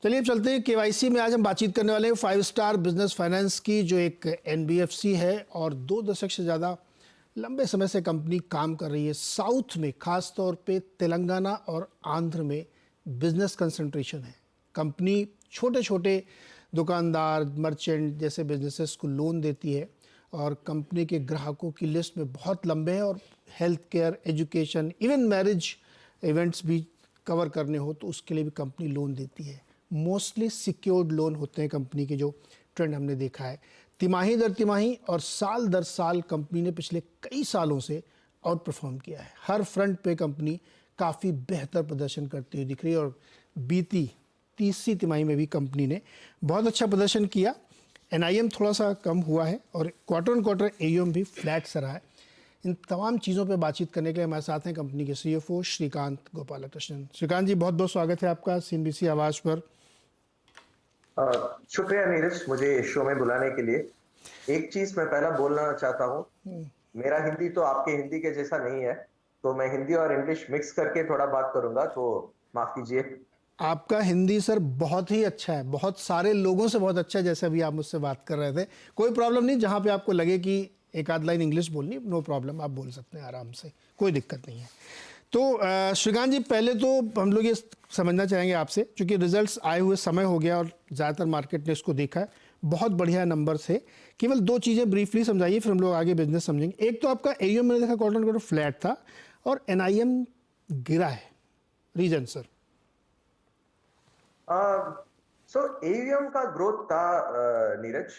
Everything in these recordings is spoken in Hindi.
चलिए अब चलते हैं केवाईसी में। आज हम बातचीत करने वाले हैं 5 स्टार बिजनेस फाइनेंस की, जो एक एनबीएफसी है और 2 दशक से ज़्यादा लंबे समय से कंपनी काम कर रही है। साउथ में खास तौर पे तेलंगाना और आंध्र में बिजनेस कंसंट्रेशन है। कंपनी छोटे छोटे दुकानदार, मर्चेंट जैसे बिजनेसेस को लोन देती है और कंपनी के ग्राहकों की लिस्ट में बहुत लंबे हैं। और health care, education, even marriage events भी कवर करने हो तो उसके लिए भी कंपनी लोन देती है। मोस्टली सिक्योर्ड लोन होते हैं कंपनी के, जो ट्रेंड हमने देखा है तिमाही दर तिमाही और साल दर साल कंपनी ने पिछले कई सालों से आउट परफॉर्म किया है। हर फ्रंट पे कंपनी काफ़ी बेहतर प्रदर्शन करती हुई दिख रही है और बीती तीसरी तिमाही में भी कंपनी ने बहुत अच्छा प्रदर्शन किया। एनआईएम थोड़ा सा कम हुआ है और क्वार्टर ऑन क्वार्टर एयूएम भी फ्लैट सा रहा है। इन तमाम चीज़ों पे बातचीत करने के लिए हमारे साथ हैं कंपनी के सीएफओ श्रीकांत गोपालकृष्णन। श्रीकांत जी, बहुत बहुत स्वागत है आपका सीएनबीसी आवाज़ पर। शुक्रिया नीरज, मुझे शो में बुलाने के लिए। एक चीज मैं पहला बोलना चाहता हूँ, मेरा हिंदी तो आपके हिंदी के जैसा नहीं है, तो मैं हिंदी और इंग्लिश मिक्स करके थोड़ा बात करूंगा, तो माफ कीजिए। आपका हिंदी सर बहुत ही अच्छा है, बहुत सारे लोगों से बहुत अच्छा है। जैसे अभी आप मुझसे बात कर रहे थे, कोई प्रॉब्लम नहीं। जहाँ पे आपको लगे कि एक आध लाइन इंग्लिश बोलनी, नो प्रॉब्लम, आप बोल सकते हैं आराम से, कोई दिक्कत नहीं है। तो श्रीकांत जी, पहले तो हम लोग ये समझना चाहेंगे आपसे, क्योंकि रिजल्ट्स आए हुए समय हो गया और ज़्यादातर मार्केट ने इसको देखा है, बहुत बढ़िया नंबर्स है। केवल 2 चीज़ें ब्रीफली समझाइए, फिर हम लोग आगे बिजनेस समझेंगे। एक तो आपका एयूएम मैंने देखा क्वार्टर क्वार्टर फ्लैट था और एनआईएम गिरा है, रीजन सर? सो एयूएम का ग्रोथ था नीरज।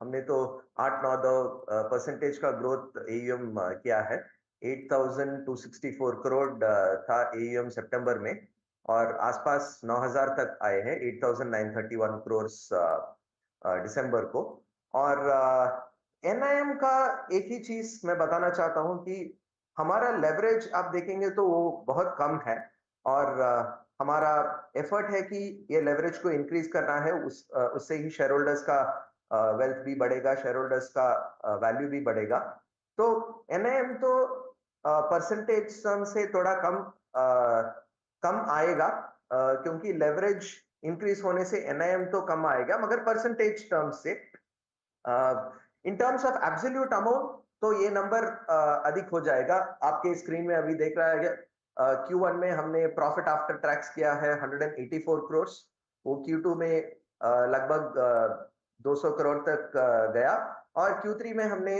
हमने तो 8-9 परसेंटेज का ग्रोथ एयूएम किया है। 8,264 करोड़ था एयूएम सितंबर में, और आसपास 9,000 तक आए हैं, 8,931 करोड़ दिसंबर को। और एनआईएम का एक ही चीज मैं बताना चाहता हूं कि हमारा लेवरेज आप देखेंगे तो वो बहुत कम है, और हमारा एफर्ट है कि ये लेवरेज को इंक्रीज करना है। उससे ही शेयर होल्डर्स का वेल्थ भी बढ़ेगा, शेयर होल्डर्स का वैल्यू भी बढ़ेगा। तो एनआईएम तो परसेंटेज सम से थोड़ा कम आएगा, क्योंकि लेवरेज इंक्रीज होने से एनआईएम तो कम आएगा, मगर परसेंटेज टर्म्स से in terms of absolute amount तो ये नंबर अधिक हो जाएगा। आपके स्क्रीन में अभी देख रहा है, Q1 में हमने प्रॉफिट आफ्टर टैक्स किया है 184 करोड़। वो Q2 में लगभग 200 करोड़ तक गया, और Q3 में हमने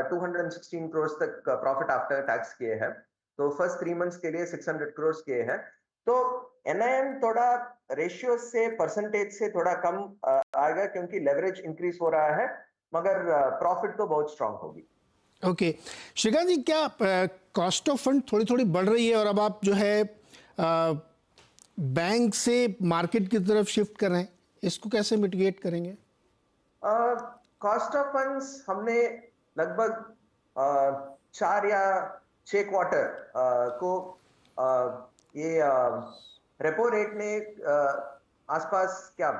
216 करोड़ तक प्रॉफिट आफ्टर टैक्स किए हैं। तो फर्स्ट 3 मंथ्स के लिए 600 करोड़ किए हैं। तो एनआईएम थोड़ा रेशियो से, परसेंटेज से थोड़ा कम आएगा, क्योंकि लेवरेज इंक्रीज हो रहा है, मगर प्रॉफिट तो बहुत स्ट्रांग होगी। ओके श्रीकांत जी, क्या कॉस्ट ऑफ फंड थोड़ी थोड़ी बढ़ रही है और अब आप जो है बैंक से मार्केट की तरफ शिफ्ट कर रहे हैं, इसको कैसे मिटिगेट करेंगे? कॉस्ट ऑफ फंड्स हमने लगभग 4 या 6 क्वार्टर को ये रेपो रेट ने आसपास क्या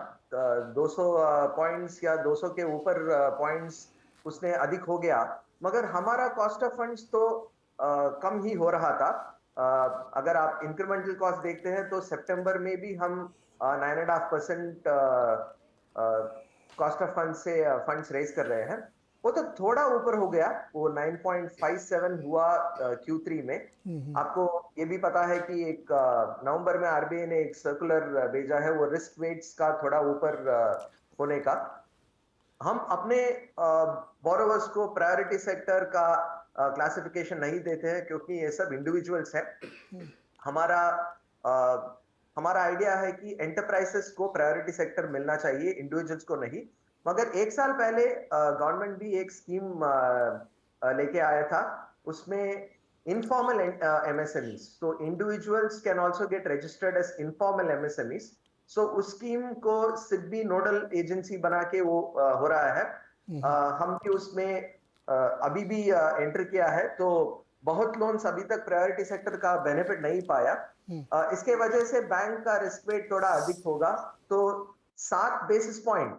200 पॉइंट्स या 200 के ऊपर पॉइंट्स उसने अधिक हो गया, मगर हमारा कॉस्ट ऑफ फंड्स तो कम ही हो रहा था। अगर आप इंक्रीमेंटल कॉस्ट देखते हैं तो सितंबर में भी हम 9.5% कॉस्ट ऑफ फंड से फंड्स रेज कर रहे हैं। वो तो थोड़ा ऊपर हो गया, वो 9.57 हुआ Q3 में। आपको ये भी पता है कि एक नवंबर में आरबीआई ने एक सर्कुलर भेजा है, वो रिस्क वेट्स का थोड़ा ऊपर होने का। हम अपने बोरोवर्स को प्रायोरिटी सेक्टर का क्लासिफिकेशन नहीं देते हैं, क्योंकि ये सब इंडिविजुअल्स हैं। हमारा हमारा आइडिया है कि एंटरप्राइजेस को प्रायोरिटी सेक्टर मिलना चाहिए, इंडिविजुअल्स को नहीं। मगर 1 साल पहले गवर्नमेंट भी एक स्कीम लेके आया था, उसमें इनफॉर्मल एमएसएमईज, तो individuals can also get registered as informal MSMEs. So उस स्कीम को सिडबी नोडल एजेंसी बना के वो हो रहा है। हम भी उसमें अभी भी एंटर किया है, तो बहुत लोन्स अभी तक प्रायोरिटी सेक्टर का बेनिफिट नहीं पाया। इसके वजह से बैंक का रिस्क वेट थोड़ा अधिक होगा। तो 7 बेसिस पॉइंट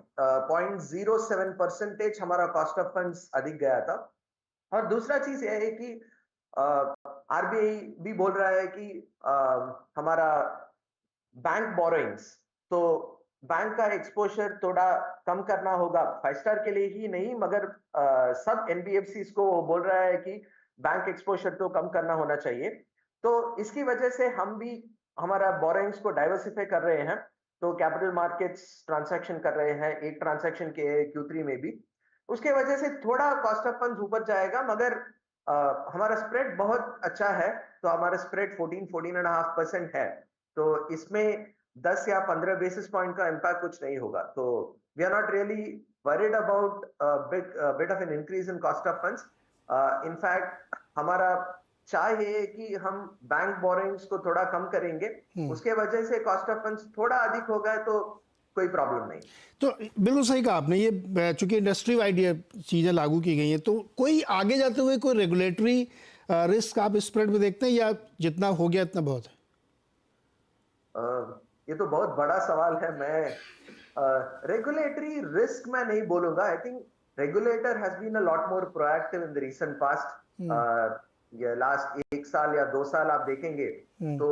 0.07% हमारा कॉस्ट ऑफ फंड्स अधिक गया था। और दूसरा चीज यह है कि आरबीआई भी बोल रहा है कि हमारा बैंक बोरोइंग्स तो बैंक का एक्सपोजर थोड़ा कम करना होगा, 5 स्टार के लिए ही नहीं मगर सब एनबीएफसीज को बोल रहा है कि बैंक एक्सपोजर तो कम करना होना चाहिए। तो इसकी वजह से हम भी हमारा बोरोइंग्स को डाइवर्सिफाई कर रहे हैं। तो कैपिटल मार्केट्स ट्रांजैक्शन कर रहे हैं, एक ट्रांजैक्शन के Q3 में भी। उसके वजह से थोड़ा कॉस्ट ऑफ फंड्स ऊपर जाएगा मगर हमारा स्प्रेड बहुत अच्छा है, तो हमारा स्प्रेड 14.5% है। तो इसमें 10 या 15 बेसिस पॉइंट का इम्पैक्ट कुछ नहीं होगा। तो we are not really worried about bit of an increase in cost of funds. In fact हमारा चाह ये है कि हम बैंक बोरोइंग्स को थोड़ा कम करेंगे, उसके वजह से कॉस्ट ऑफ फंड्स थोड़ा अधिक होगा तो कोई प्रॉब्लम नहीं। तो बिल्कुल सही कहा आपने, ये चूंकि इंडस्ट्री वाइड ये चीज़ें लागू की गई हैं, तो कोई आगे जाते हुए कोई रेगुलेटरी रिस्क आप स्प्रेड में देखते हैं या जितना हो गया इतना बहुत है? ये तो बहुत बड़ा सवाल है। मैं रेगुलेटरी रिस्क मैं नहीं बोलूंगा। I think regulator has been a lot more proactive in the recent past. ये लास्ट 1 साल या 2 साल आप देखेंगे तो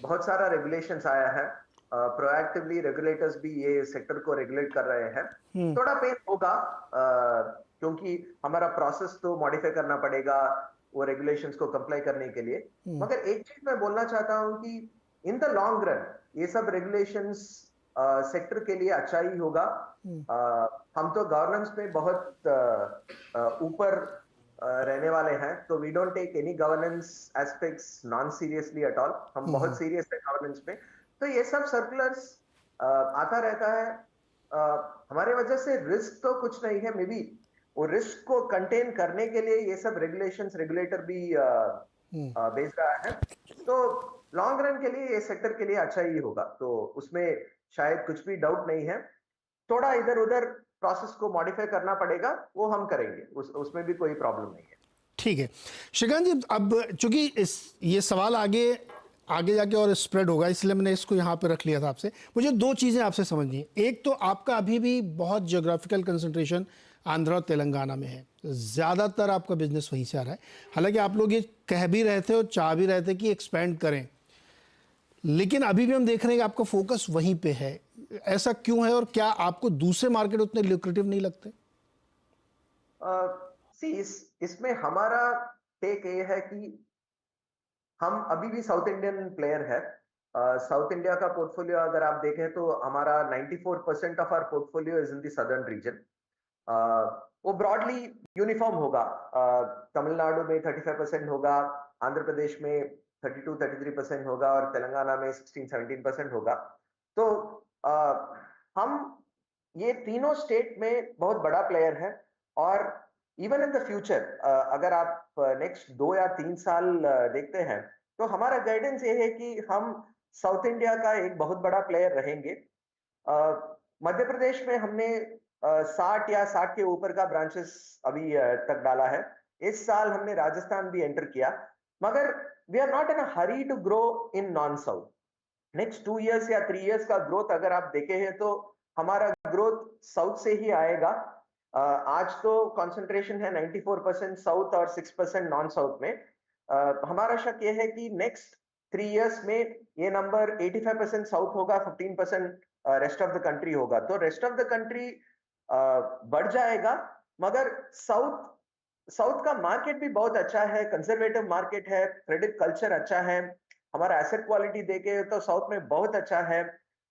बहुत सारा रेगुलेशंस आया है। प्रोएक्टिवली रेगुलेटर्स भी ये सेक्टर को रेगुलेट कर रहे हैं। थोड़ा पेन होगा क्योंकि हमारा प्रोसेस तो मॉडिफाई करना पड़ेगा वो रेगुलेशंस को कंप्लाई करने के लिए। मगर एक चीज मैं बोलना चाहता हूं कि इन द लॉन्ग रन ये सब रेगुलेशंस सेक्टर के लिए अच्छा ही होगा। हम तो गवर्नेंस में बहुत ऊपर रहने वाले हैं, तो we don't take any governance aspects non seriously at all. हम बहुत सीरियस है गवर्नेंस में। तो ये सब सर्कुलर्स आता रहता है। हमारे वजह से रिस्क तो कुछ नहीं है। मे बी वो रिस्क को कंटेन करने के लिए ये सब रेगुलेशंस रेगुलेटर भी भेज रहा है। तो लॉन्ग रन के लिए ये सेक्टर के लिए अच्छा ही होगा, तो उसमें शायद कुछ भी डाउट नहीं है। थोड़ा इधर उधर प्रोसेस को मॉडिफाई करना पड़ेगा, वो हम करेंगे, उसमें भी कोई प्रॉब्लम नहीं है। ठीक है श्रीकांत जी, अब चूंकि ये सवाल आगे आगे जाके और स्प्रेड होगा, इसलिए मैंने इसको यहाँ पे रख लिया था आपसे। मुझे दो चीज़ें आपसे समझनी है। एक तो आपका अभी भी बहुत ज्योग्राफिकल कंसंट्रेशन आंध्र और तेलंगाना में है, ज़्यादातर आपका बिजनेस वहीं से आ रहा है। हालांकि आप लोग ये कह भी रहे थे और चाह भी रहे थे कि एक्सपेंड करें, लेकिन अभी भी हम देख रहे हैं कि आपका फोकस वहीं पे है। ऐसा क्यों है और क्या आपको दूसरे मार्केट उतने लुक्रेटिव नहीं लगते? इसमें हमारा टेक ये है कि हम अभी भी साउथ इंडियन प्लेयर है। साउथ इंडिया का पोर्टफोलियो अगर आप देखें तो हमारा 94% of our portfolio is in the southern region. वो ब्रॉडली यूनिफॉर्म होगा। तमिलनाडु में 35% होगा, आंध्र प्रदेश में 32-33% होगा और तेलंगाना में 16-17% होगा। तो हम ये तीनों स्टेट में बहुत बड़ा प्लेयर है और इवन इन द फ्यूचर अगर आप नेक्स्ट 2 या 3 साल देखते हैं तो हमारा गाइडेंस ये है कि हम साउथ इंडिया का एक बहुत बड़ा प्लेयर रहेंगे। मध्य प्रदेश में हमने 60 या 60 के ऊपर का ब्रांचेस अभी तक डाला है। इस साल हमने राजस्थान भी एंटर किया, मगर we are not in a hurry to grow in non south. Next 2 years या 3 इयर्स का ग्रोथ अगर आप देखे हैं तो हमारा ग्रोथ साउथ से ही आएगा। आज तो कंसंट्रेशन है 94% साउथ और 6% नॉन साउथ में। हमारा शक ये है कि नेक्स्ट 3 इयर्स में ये नंबर 85% साउथ होगा, 15% रेस्ट ऑफ द कंट्री होगा। तो रेस्ट ऑफ द कंट्री बढ़ जाएगा, मगर साउथ का मार्केट भी बहुत अच्छा है, कंजर्वेटिव मार्केट है, क्रेडिट कल्चर अच्छा है, हमारा एसेट क्वालिटी देखे तो साउथ में बहुत अच्छा है,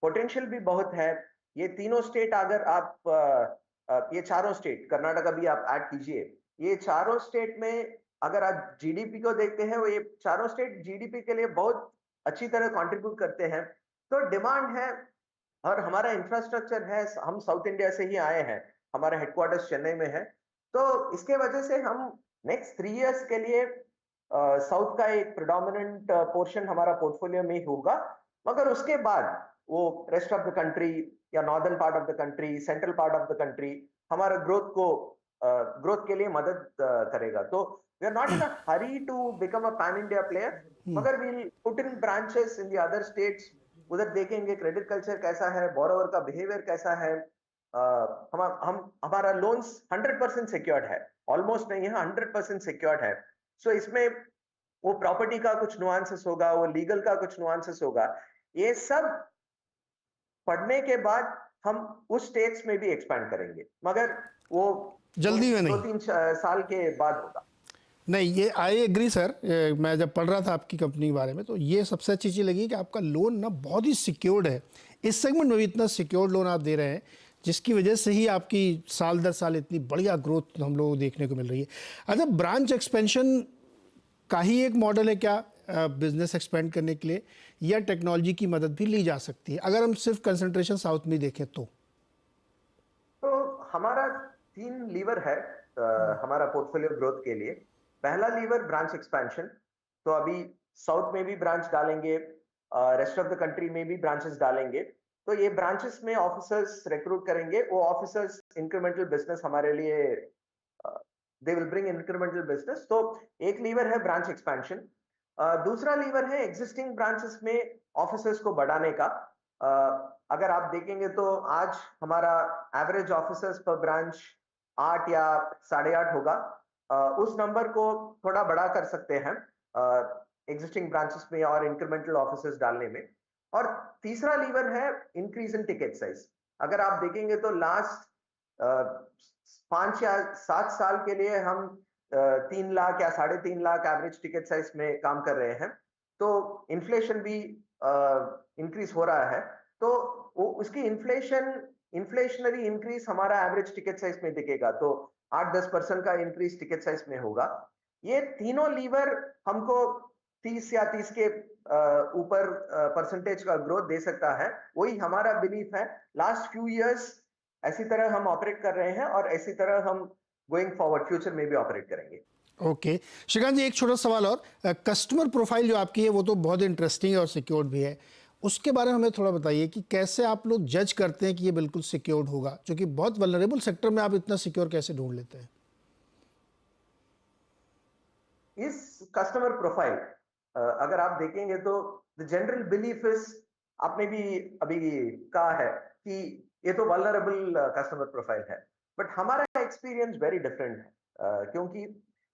पोटेंशियल भी बहुत है। ये तीनों स्टेट अगर आप ये चारों स्टेट, कर्नाटका भी आप ऐड कीजिए, ये चारों स्टेट में अगर आप जीडीपी को देखते हैं, वो ये चारों स्टेट जीडीपी के लिए बहुत अच्छी तरह कंट्रीब्यूट करते हैं। तो डिमांड है और हमारा इंफ्रास्ट्रक्चर है, हम साउथ इंडिया से ही आए हैं, हमारा हेडक्वार्टर्स चेन्नई में है। तो इसके वजह से हम नेक्स्ट 3 इयर्स के लिए साउथ का एक प्रेडोमिनेंट पोर्शन हमारा पोर्टफोलियो में होगा, मगर उसके बाद वो रेस्ट ऑफ द कंट्री या northern part of the country, central part of the country हमारा ग्रोथ के लिए मदद करेगा। तो we are not in a hurry to become a pan India player, मगर we will put in branches in the other states. उधर देखेंगे क्रेडिट कल्चर कैसा है, बोरोवर का बिहेवियर कैसा है। हमारा लोन्स 100% सिक्योर्ड है, ऑलमोस्ट नहीं है, 100% सिक्योर्ड है। सो इसमें वो प्रॉपर्टी का कुछ नुआंसेस होगा, वो लीगल का कुछ नुआंसेस होगा। ये सब पढ़ने के बाद हम उस स्टेट्स में भी एक्सपैंड करेंगे, मगर वो जल्दी में दो नहीं। तीन साल के बाद होगा। नहीं, ये आई एग्री सर। मैं जब पढ़ रहा था आपकी कंपनी के बारे में तो ये सबसे अच्छी चीज़ लगी कि आपका लोन ना बहुत ही सिक्योर्ड है। इस सेगमेंट में भी इतना सिक्योर्ड लोन आप दे रहे हैं जिसकी वजह से ही आपकी साल दर साल इतनी बढ़िया ग्रोथ हम लोग को देखने को मिल रही है। अच्छा, ब्रांच एक्सपेंशन का ही एक मॉडल है क्या बिजनेस एक्सपेंड करने के लिए, या टेक्नोलॉजी की मदद भी ली जा सकती है अगर हम सिर्फ कंसंट्रेशन साउथ में देखें तो? तो हमारा 3 लीवर है हमारा पोर्टफोलियो ग्रोथ के लिए। पहला लीवर ब्रांच एक्सपेंशन, तो अभी साउथ में भी ब्रांच डालेंगे, रेस्ट ऑफ द कंट्री में भी ब्रांचेस डालेंगे। तो ये ब्रांचेस में ऑफिसर्स रिक्रूट करेंगे, वो ऑफिसर्स इंक्रीमेंटल बिजनेस हमारे लिए they will bring incremental business. तो एक लीवर है ब्रांच एक्सपेंशन। दूसरा लीवर है एग्जिस्टिंग ब्रांचेस में ऑफिसर्स को बढ़ाने का। अगर आप देखेंगे तो आज हमारा एवरेज ऑफिसर्स पर ब्रांच 8 या 8.5 होगा। उस नंबर को थोड़ा बड़ा कर सकते हैं एग्जिस्टिंग ब्रांचेस में और इंक्रीमेंटल ऑफिसर्स डालने में। और तीसरा लीवर है इंक्रीज इन टिकट साइज। अगर आप देखेंगे तो लास्ट 5 या 7 साल के लिए हम 3 लाख या 3.5 लाख एवरेज टिकट साइज में काम कर रहे हैं। तो इन्फ्लेशन भी इंक्रीज हो रहा है, तो वो उसकी इन्फ्लेशनरी इंक्रीज हमारा एवरेज टिकट साइज में दिखेगा। तो 8-10% का इंक्रीज टिकट साइज में होगा। ये तीनों लीवर हमको 30 या 30 के ऊपर परसेंटेज का ग्रोथ दे सकता है। वही हमारा बिलीफ है। लास्ट फ्यू इयर्स ऐसी तरह हम ऑपरेट कर रहे हैं और ऐसी तरह हम गोइंग फॉरवर्ड फ्यूचर में भी ऑपरेट करेंगे। ओके, श्रीकांत जी, एक छोटा सवाल और। कस्टमर प्रोफाइल जो आपकी है वो तो बहुत इंटरेस्टिंग है और सिक्योर्ड भी है, उसके बारे में हमें थोड़ा बताइए कि कैसे आप लोग जज करते हैं कि ये बिल्कुल सिक्योर्ड होगा, क्योंकि बहुत वल्नरेबल सेक्टर में आप इतना सिक्योर कैसे ढूंढ लेते हैं? इस कस्टमर प्रोफाइल अगर आप देखेंगे तो द जनरल बिलीफ इज, आपने भी अभी कहा है कि ये तो वल्नरेबल कस्टमर प्रोफाइल है, बट हमारा एक्सपीरियंस वेरी डिफरेंट है। क्योंकि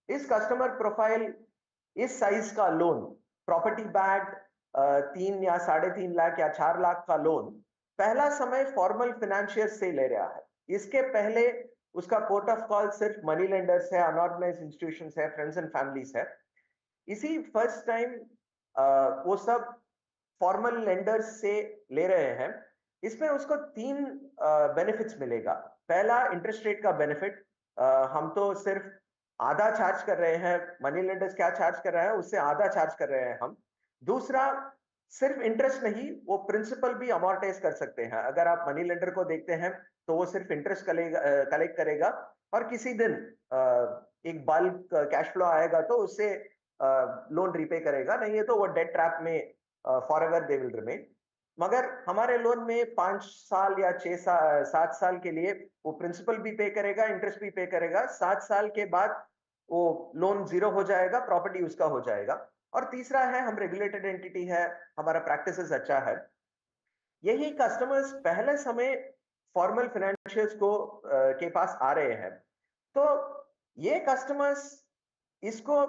इस कस्टमर प्रोफाइल, इस साइज का लोन, प्रॉपर्टी बैक्ड 3 या 3.5 लाख या 4 लाख का लोन पहला समय फॉर्मल फाइनेंशियर से ले रहा है। इसके पहले उसका पोर्ट ऑफ कॉल सिर्फ मनी लेंडर्स है, अनऑर्गेनाइज्ड इंस्टीट्यूशंस है, फ्रेंड्स एंड फैमिलीज है। इसी फर्स्ट टाइम वो सब फॉर्मल लेंडर्स से ले रहे हैं। इसमें उसको 3 बेनिफिट्स मिलेगा। पहला, इंटरेस्ट रेट का बेनिफिट। हम तो सिर्फ आधा चार्ज कर रहे हैं, मनी लेंडर्स क्या चार्ज कर रहा है उससे आधा चार्ज कर रहे हैं हम। दूसरा, सिर्फ इंटरेस्ट नहीं, वो प्रिंसिपल भी अमॉर्टाइज कर सकते हैं। अगर आप मनी लेंडर को देखते हैं तो वो सिर्फ इंटरेस्ट कलेक्ट करेगा और किसी दिन एक बल्क कैश फ्लो आएगा तो उससे लोन रीपे करेगा, नहीं है तो वो डेट ट्रैप में फॉरएवर दे विल रिमेन। मगर हमारे लोन में 5 साल या 7 साल के लिए वो प्रिंसिपल भी पे करेगा, इंटरेस्ट भी पे करेगा। 7 साल के बाद वो लोन जीरो हो जाएगा, प्रॉपर्टी उसका हो जाएगा। और तीसरा है, हम रेगुलेटेड एंटिटी है, हमारा प्रैक्टिसेस अच्छा है। यही कस्टमर्स पहले समय फॉर्मल फाइनेंशियल्स को के पास आ रहे हैं। तो ये कस्टमर्स, इसको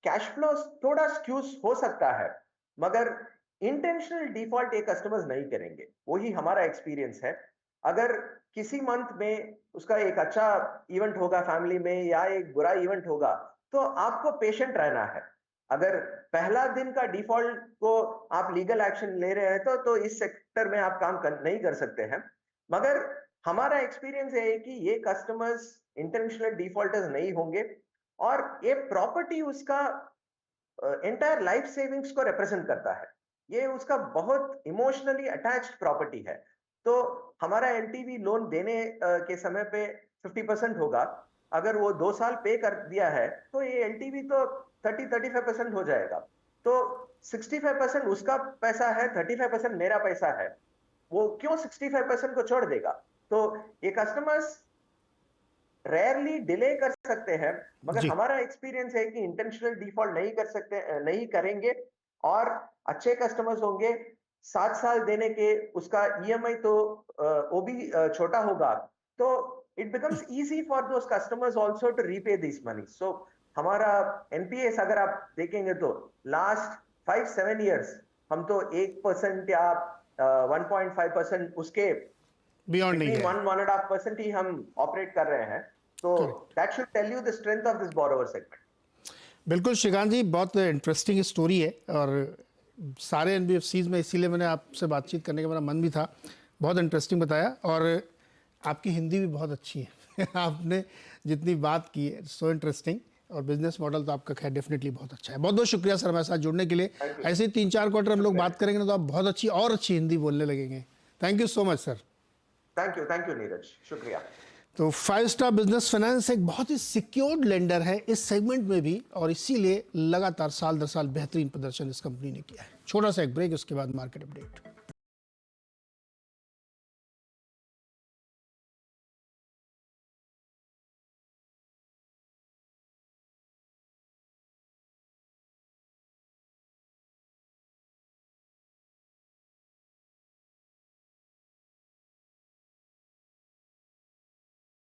कैश फ्लो थोड़ा स्क्यूज हो सकता है, मगर इंटेंशनल डिफॉल्ट ये कस्टमर्स नहीं करेंगे। वही हमारा एक्सपीरियंस है। अगर किसी मंथ में उसका एक अच्छा इवेंट होगा फैमिली में या एक बुरा इवेंट होगा, तो आपको पेशेंट रहना है। अगर पहला दिन का डिफॉल्ट को आप लीगल एक्शन ले रहे हैं तो इस सेक्टर में आप नहीं कर सकते हैं। मगर हमारा एक्सपीरियंस है कि ये कस्टमर्स इंटेंशनल डिफॉल्टर्स नहीं होंगे और ये प्रॉपर्टी उसका एंटायर लाइफ सेविंग्स को रिप्रेजेंट करता है। ये उसका बहुत इमोशनली अटैच्ड प्रॉपर्टी है। तो हमारा एलटीवी लोन देने के समय पे 50% होगा। अगर वो 2 साल पे कर दिया है तो ये एलटीवी तो 30-35% हो जाएगा। तो 65% उसका पैसा है, 35% मेरा पैसा है। वो क्यों 65% को छोड़ देगा? तो ये कस्टमर्स रेयरली डिले कर सकते हैं, मगर जी। हमारा एक्सपीरियंस है कि इंटेंशनल डिफॉल्ट नहीं कर सकते, नहीं करेंगे और अच्छे कस्टमर्स होंगे। 7 साल देने के उसका ईएमआई तो वो भी छोटा होगा। तो it becomes easy for those customers also to repay this money. So हमारा एनपीएस अगर आप देखेंगे तो लास्ट 5-7 इयर्स हम तो 1% या 1.5% उसके बियॉन्ड नहीं between है। 1.5% ही हम ऑपरेट कर रहे हैं, तो Correct. That should tell you the strength of this borrower segment. बिल्कुल श्रीकांत जी, बहुत इंटरेस्टिंग स्टोरी है और सारे एनबीएफसीज में इसीलिए मैंने आपसे बातचीत करने का मेरा मन भी था। बहुत इंटरेस्टिंग बताया और आपकी हिंदी भी बहुत अच्छी है आपने जितनी बात की है, सो इंटरेस्टिंग। और बिजनेस मॉडल तो आपका खैर डेफिनेटली बहुत अच्छा है। बहुत बहुत शुक्रिया सर हमारे साथ जुड़ने के लिए। Thank you. ऐसे ही 3-4 क्वार्टर हम लोग बात करेंगे ना तो आप बहुत अच्छी और अच्छी हिंदी बोलने लगेंगे। Thank you so much sir. Thank you Neeraj, शुक्रिया। तो 5 स्टार बिजनेस फाइनेंस एक बहुत ही सिक्योर्ड लेंडर है इस सेगमेंट में भी, और इसीलिए लगातार साल दर साल बेहतरीन प्रदर्शन इस कंपनी ने किया है। छोटा सा एक ब्रेक, उसके बाद मार्केट अपडेट।